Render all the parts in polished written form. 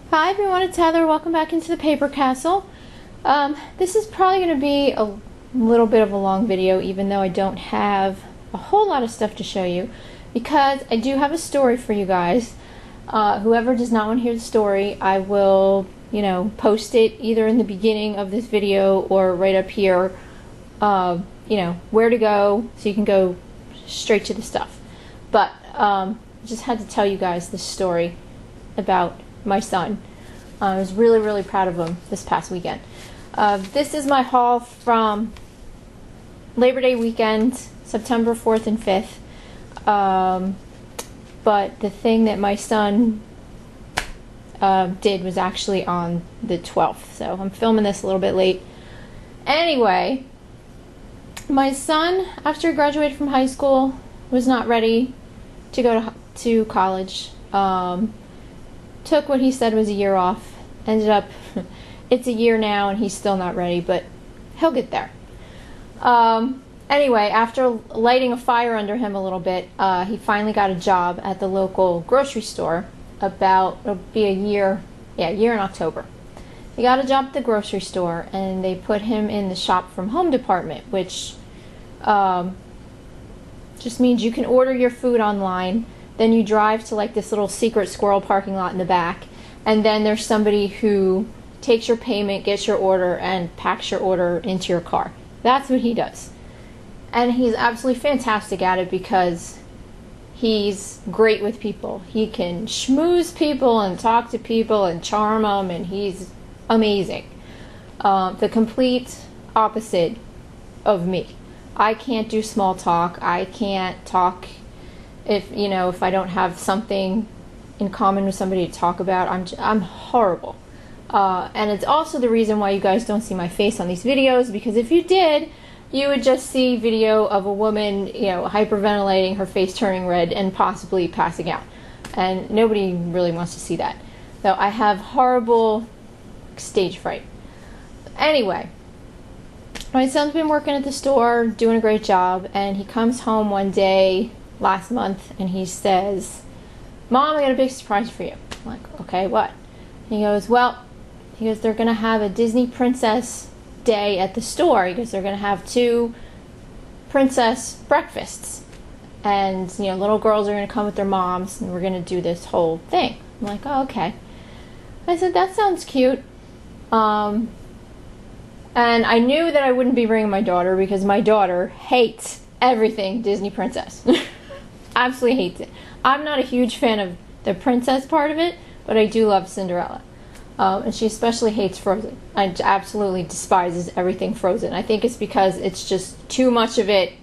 Hi everyone, it's Heather. Welcome back into the Paper Castle. This is probably going to be a little bit of a long video, even though I don't have a whole lot of stuff to show you, because I do have a story for you guys. Whoever does not want to hear the story, I will, post it either in the beginning of this video or right up here, where to go, so you can go straight to the stuff. But I just had to tell you guys this story about my son. I was really, really proud of him this past weekend. This is my haul from Labor Day weekend, September 4th and 5th. But the thing that my son did was actually on the 12th. So I'm filming this a little bit late. Anyway, my son, after he graduated from high school, was not ready to go to college. Took what he said was a year off. Ended up, it's a year now and he's still not ready, but he'll get there. Anyway, after lighting a fire under him a little bit, he finally got a job at the local grocery store. It'll be a year in October. He got a job at the grocery store and they put him in the shop from home department, which just means you can order your food online. Then you drive to like this little secret squirrel parking lot in the back, and then there's somebody who takes your payment, gets your order, and packs your order into your car. That's what he does. And he's absolutely fantastic at it because he's great with people. He can schmooze people and talk to people and charm them, and he's amazing. The complete opposite of me. I can't do small talk. I can't talk if I don't have something in common with somebody to talk about. I'm horrible. And it's also the reason why you guys don't see my face on these videos, because if you did, you would just see video of a woman, hyperventilating, her face turning red, and possibly passing out. And nobody really wants to see that. So I have horrible stage fright. Anyway, my son's been working at the store, doing a great job, and he comes home one day last month and he says, "Mom, I got a big surprise for you." I'm like, "Okay, what?" And he goes, they're going to have a Disney princess day at the store. He goes, they're going to have 2 princess breakfasts. And, little girls are going to come with their moms and we're going to do this whole thing. I'm like, "Oh, okay." I said, "That sounds cute." And I knew that I wouldn't be bringing my daughter because my daughter hates everything Disney princess. Absolutely hates it. I'm not a huge fan of the princess part of it, but I do love Cinderella. And she especially hates Frozen. I absolutely despises everything Frozen. I think it's because it's just too much of it,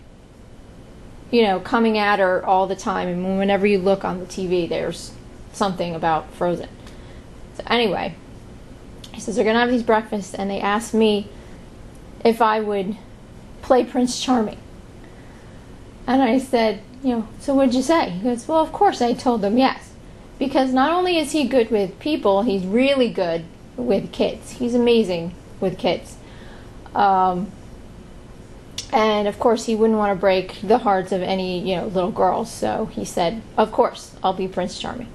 coming at her all the time. And whenever you look on the TV, there's something about Frozen. So anyway, he says they're going to have these breakfasts, and they asked me if I would play Prince Charming. And I said, "So what'd you say?" He goes, "Well, of course I told them yes. Because not only is he good with people, he's really good with kids. He's amazing with kids. And of course he wouldn't want to break the hearts of any, little girls. So he said, "Of course, I'll be Prince Charming."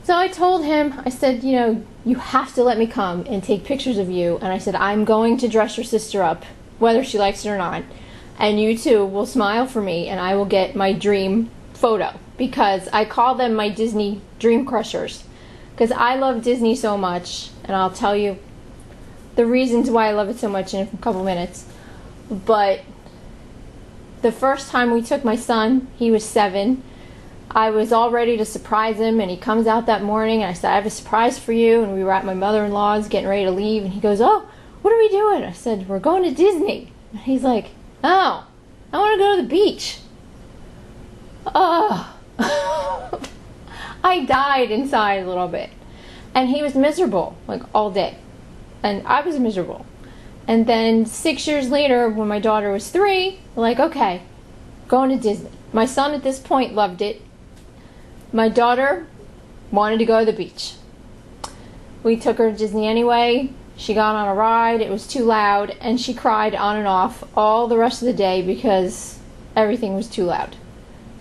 So I told him, I said, "You have to let me come and take pictures of you." And I said, "I'm going to dress your sister up, whether she likes it or not. And you two will smile for me and I will get my dream photo." Because I call them my Disney dream crushers. Because I love Disney so much. And I'll tell you the reasons why I love it so much in a couple minutes. But the first time we took my son, he was 7. I was all ready to surprise him. And he comes out that morning and I said, "I have a surprise for you." And we were at my mother-in-law's getting ready to leave. And he goes, "Oh, what are we doing?" I said, "We're going to Disney." And he's like, "Oh, I want to go to the beach." Oh. I died inside a little bit. And he was miserable, like all day. And I was miserable. And then 6 years later, when my daughter was 3, we're like, "Okay, going to Disney." My son at this point loved it. My daughter wanted to go to the beach. We took her to Disney anyway. She got on a ride. It was too loud. And she cried on and off all the rest of the day because everything was too loud.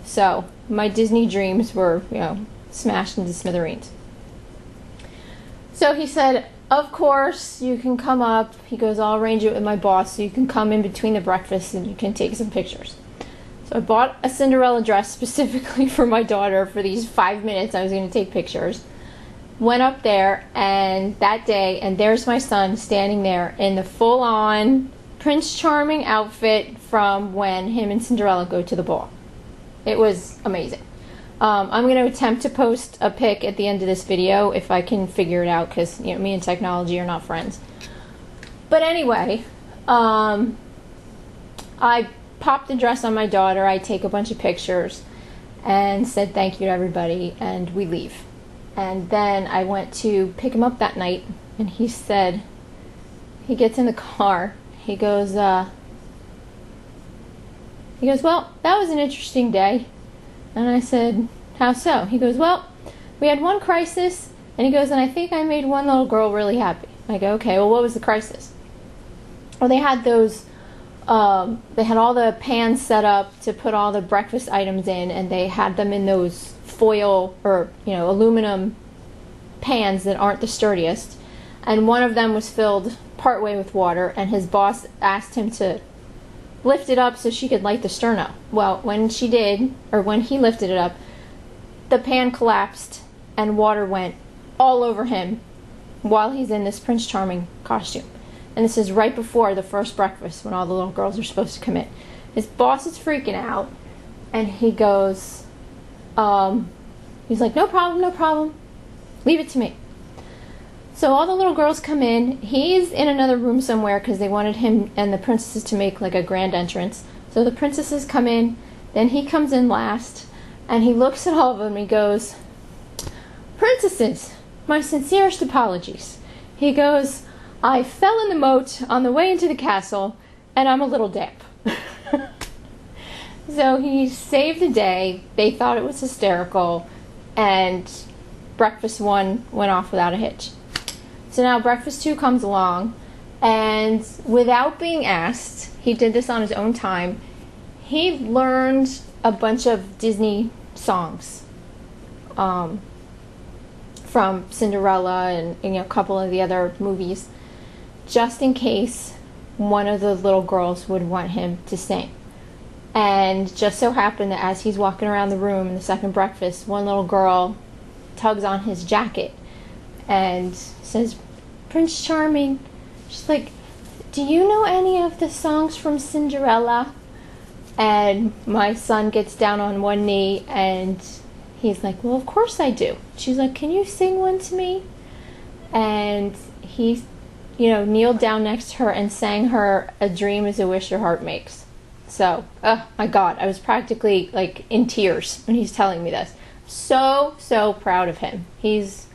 So my Disney dreams were, smashed into smithereens. So he said, of course, you can come up. He goes, I'll arrange it with my boss so you can come in between the breakfast and you can take some pictures. So I bought a Cinderella dress specifically for my daughter for these 5 minutes I was going to take pictures. Went up there and that day, and there's my son standing there in the full-on Prince Charming outfit from when him and Cinderella go to the ball. It was amazing. I'm going to attempt to post a pic at the end of this video if I can figure it out, because me and technology are not friends. But anyway, I popped the dress on my daughter, I take a bunch of pictures, and said thank you to everybody, and we leave. And then I went to pick him up that night, and he said, he gets in the car, he goes, well, that was an interesting day. And I said, how so? He goes, well, we had one crisis, and he goes, and I think I made one little girl really happy. I go, okay, well, what was the crisis? Well, they had those, they had all the pans set up to put all the breakfast items in, and they had them in those foil or aluminum pans that aren't the sturdiest, and one of them was filled partway with water, and his boss asked him to lift it up so she could light the sterno. Well, when she did, or when he lifted it up, the pan collapsed and water went all over him while he's in this Prince Charming costume. And this is right before the first breakfast when all the little girls are supposed to come in. His boss is freaking out, and he goes, he's like, no problem, leave it to me. So all the little girls come in. He's in another room somewhere because they wanted him and the princesses to make like a grand entrance. So the princesses come in, then he comes in last, and he looks at all of them and he goes, princesses, my sincerest apologies. He goes, I fell in the moat on the way into the castle, and I'm a little damp. So he saved the day. They thought it was hysterical, and breakfast 1 went off without a hitch. So now breakfast 2 comes along, and without being asked, he did this on his own time, he learned a bunch of Disney songs from Cinderella and a couple of the other movies, just in case one of the little girls would want him to sing. And just so happened that as he's walking around the room in the second breakfast, one little girl tugs on his jacket and says, Prince Charming. She's like, do you know any of the songs from Cinderella? And my son gets down on one knee and he's like, well, of course I do. She's like, can you sing one to me? And he, kneeled down next to her and sang her A Dream Is a Wish Your Heart Makes. So, oh my God, I was practically like in tears when he's telling me this. So proud of him. He is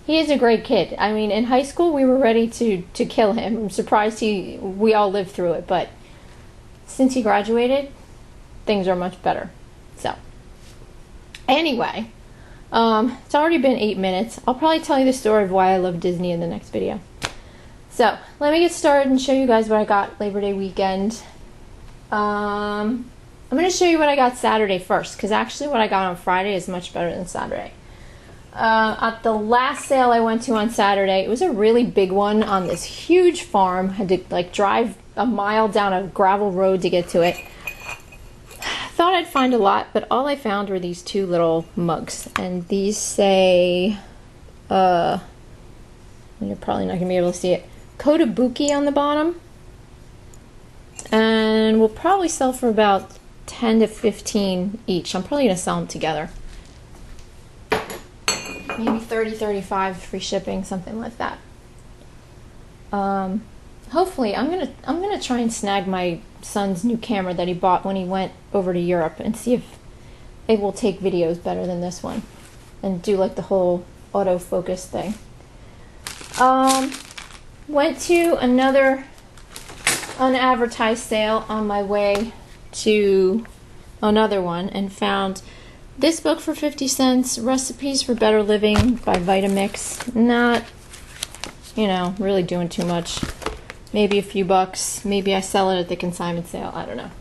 a great kid. I mean, in high school we were ready to kill him. I'm surprised we all lived through it, but since he graduated, things are much better. So, anyway, it's already been 8 minutes. I'll probably tell you the story of why I love Disney in the next video. So, let me get started and show you guys what I got Labor Day weekend. I'm going to show you what I got Saturday first, because actually what I got on Friday is much better than Saturday. At the last sale I went to on Saturday, it was a really big one on this huge farm. I had to drive a mile down a gravel road to get to it. Thought I'd find a lot, but all I found were these 2 little mugs, and these say, you're probably not going to be able to see it, Kotobuki on the bottom, and will probably sell for about 10 to 15 each. I'm probably going to sell them together. Maybe 30, 35, free shipping, something like that. Hopefully, I'm gonna try and snag my son's new camera that he bought when he went over to Europe and see if it will take videos better than this one, and do like the whole autofocus thing. Went to another unadvertised sale on my way to another one and found this book for 50 cents, Recipes for Better Living by Vitamix. Not, really doing too much. Maybe a few bucks. Maybe I sell it at the consignment sale. I don't know.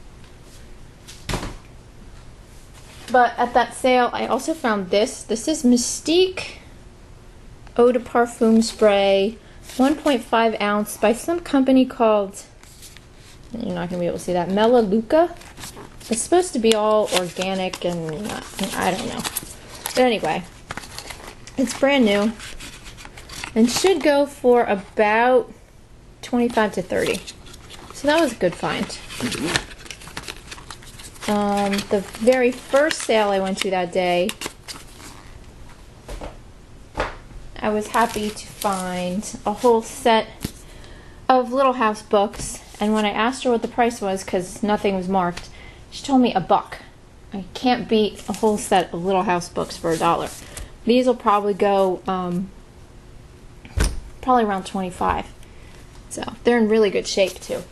But at that sale, I also found this. This is Mystique eau de parfum spray, 1.5 ounce by some company called, you're not going to be able to see that, Melaleuca. It's supposed to be all organic and I don't know. But anyway, it's brand new and should go for about 25 to 30. So that was a good find. The very first sale I went to that day, I was happy to find a whole set of Little House books, and when I asked her what the price was, because nothing was marked, she told me $1. I can't beat a whole set of Little House books for $1. These will probably go probably around 25. So they're in really good shape too.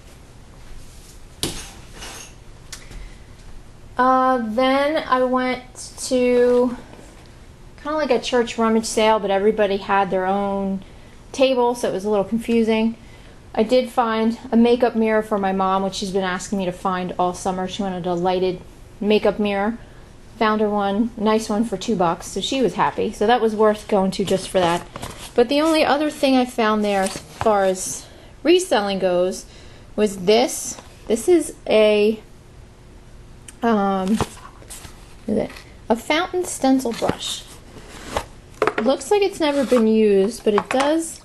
Then I went to kind of like a church rummage sale, but everybody had their own table, so it was a little confusing. I did find a makeup mirror for my mom, which she's been asking me to find all summer. She wanted a lighted makeup mirror. Found her one, nice one for $2, so she was happy. So that was worth going to just for that. But the only other thing I found there as far as reselling goes was this. This is a fountain stencil brush. Looks like it's never been used, but it does.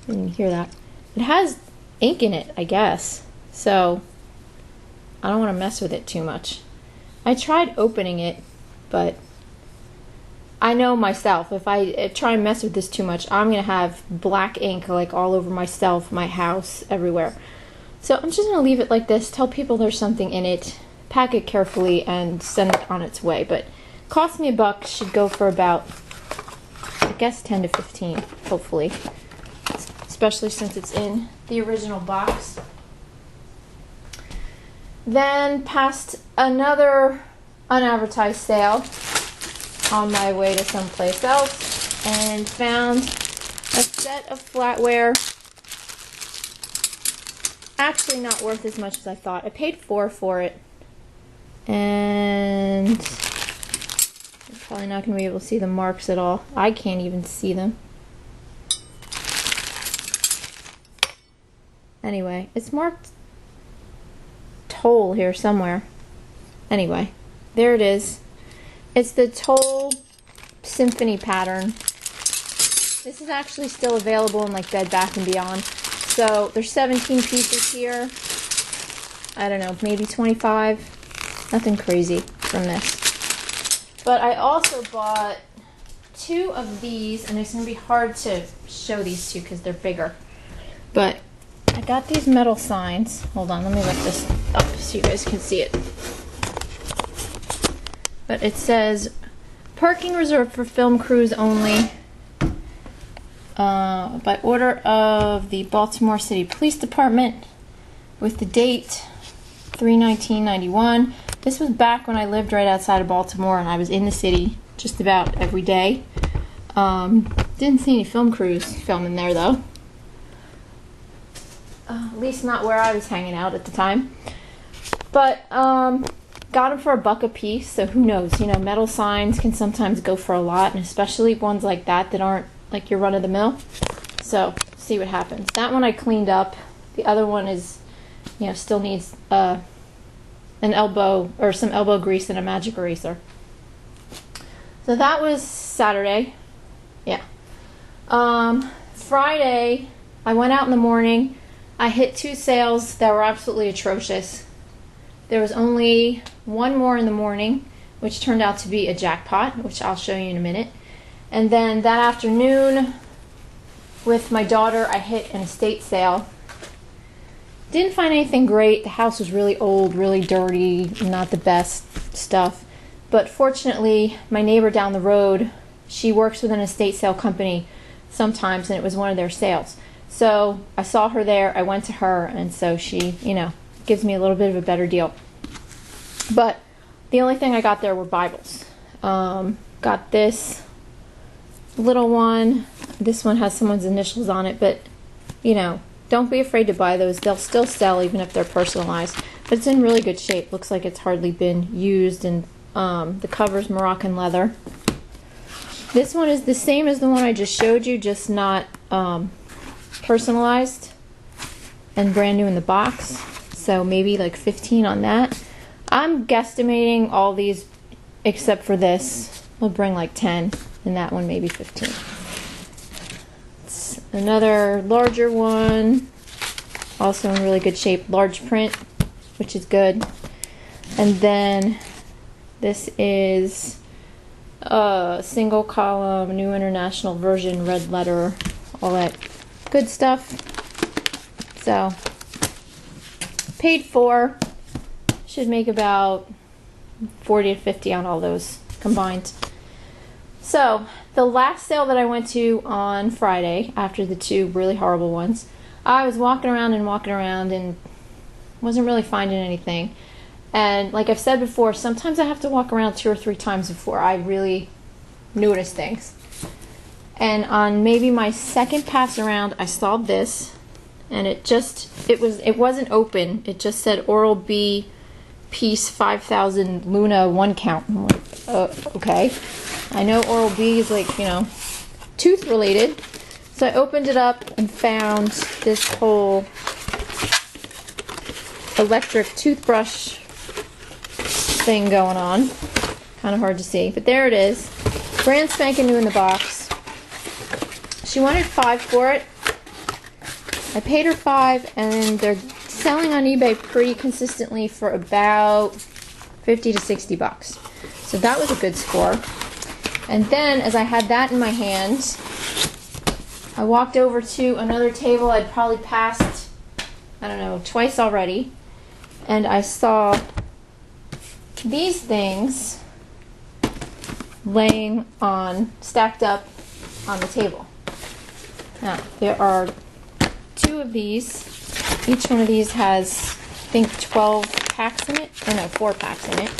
You can hear that. It has ink in it, I guess. So I don't want to mess with it too much. I tried opening it, but I know myself. If I try and mess with this too much, I'm going to have black ink like all over myself, my house, everywhere. So I'm just going to leave it like this, tell people there's something in it, pack it carefully, and send it on its way. But cost me $1, should go for about, I guess, 10 to 15, hopefully. Especially since it's in the original box. Then past another unadvertised sale on my way to someplace else and found a set of flatware. Actually not worth as much as I thought. I paid $4 for it. And you're probably not going to be able to see the marks at all. I can't even see them. Anyway, it's marked Toll here somewhere. Anyway, there it is. It's the Toll Symphony pattern. This is actually still available in like Bed Bath & Beyond. So there's 17 pieces here. I don't know, maybe 25. Nothing crazy from this. But I also bought 2 of these, and it's going to be hard to show these 2 because they're bigger. But I got these metal signs. Hold on, let me lift this up so you guys can see it. But it says, parking reserved for film crews only. By order of the Baltimore City Police Department, with the date 3/19/91. This was back when I lived right outside of Baltimore and I was in the city just about every day. Didn't see any film crews filming there though. At least not where I was hanging out at the time. But got them for $1 a piece, so who knows? You know, metal signs can sometimes go for a lot, and especially ones like that that aren't like your run-of-the-mill. So see what happens. That one I cleaned up. The other one is, you know, still needs an elbow or some elbow grease and a magic eraser. So that was Saturday. Yeah. Friday, I went out in the morning. I hit 2 sales that were absolutely atrocious. There was only one more in the morning, which turned out to be a jackpot, which I'll show you in a minute. And then that afternoon, with my daughter, I hit an estate sale. Didn't find anything great. The house was really old, really dirty, not the best stuff. But fortunately, my neighbor down the road, she works with an estate sale company sometimes, and it was one of their sales. So I saw her there, I went to her, and so she, you know, gives me a little bit of a better deal. But the only thing I got there were Bibles. Got this little one. This one has someone's initials on it, but, you know, don't be afraid to buy those. They'll still sell even if they're personalized. But it's in really good shape. Looks like it's hardly been used, and the cover's Moroccan leather. This one is the same as the one I just showed you, just not personalized and brand new in the box. So maybe like 15 on that. I'm guesstimating all these except for this will bring like 10, and that one maybe 15. It's another larger one, also in really good shape, large print, which is good. And then this is a single column, New International Version, red letter, all that good stuff. So paid for, should make about 40 to 50 on all those combined. So the last sale that I went to on Friday, after the two really horrible ones, I was walking around and wasn't really finding anything. And like I've said before, sometimes I have to walk around 2 or 3 times before I really notice things. And on maybe my second pass around, I saw this, and it wasn't open. It just said Oral-B piece 5,000 Luna 1 count. I'm like, okay. I know Oral-B is like, tooth related. So I opened it up and found this whole electric toothbrush thing going on. Kind of hard to see, but there it is. Brand spanking new in the box. She wanted $5 for it. I paid her $5, and they're selling on eBay pretty consistently for about 50 to 60 bucks. So that was a good score. And then, as I had that in my hand, I walked over to another table I'd probably passed, I don't know, twice already, and I saw these things stacked up on the table. Now, there are 2 of these. Each one of these has, I think, 12 packs in it. Or no, 4 packs in it.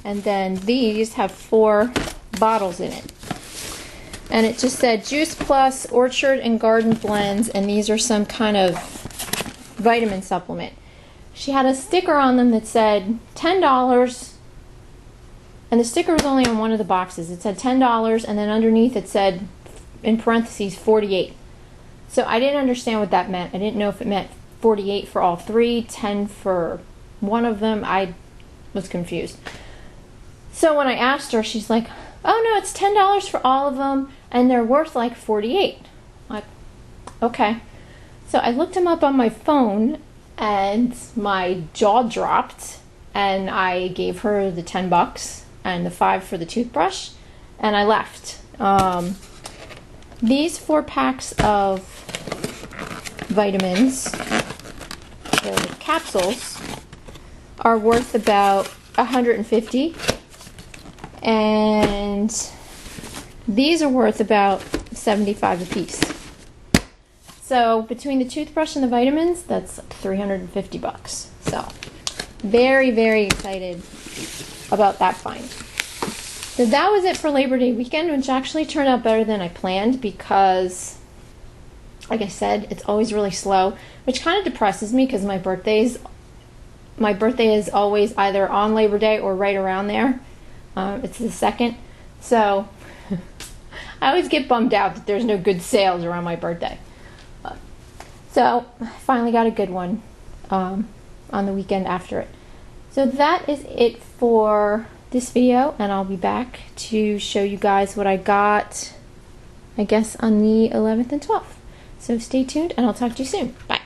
And then these have 4 bottles in it. And it just said Juice Plus, Orchard and Garden Blends, and these are some kind of vitamin supplement. She had a sticker on them that said $10, and the sticker was only on one of the boxes. It said $10, and then underneath it said, in parentheses, 48. So I didn't understand what that meant. I didn't know if it meant 48 for all 3, 10 for one of them. I was confused. So when I asked her, she's like, oh no, it's $10 for all of them, and they're worth like 48. Like, okay. So I looked them up on my phone, and my jaw dropped, and I gave her the $10 and the $5 for the toothbrush, and I left. These 4 packs of vitamins, the capsules, are worth about $150, and these are worth about $75 a piece. So between the toothbrush and the vitamins, that's $350 bucks. So very, very excited about that find. So that was it for Labor Day weekend, which actually turned out better than I planned because, like I said, it's always really slow, which kind of depresses me because my birthday is always either on Labor Day or right around there. It's the 2nd. So I always get bummed out that there's no good sales around my birthday. So I finally got a good one on the weekend after it. So that is it for this video, and I'll be back to show you guys what I got, I guess, on the 11th and 12th. So stay tuned, and I'll talk to you soon. Bye.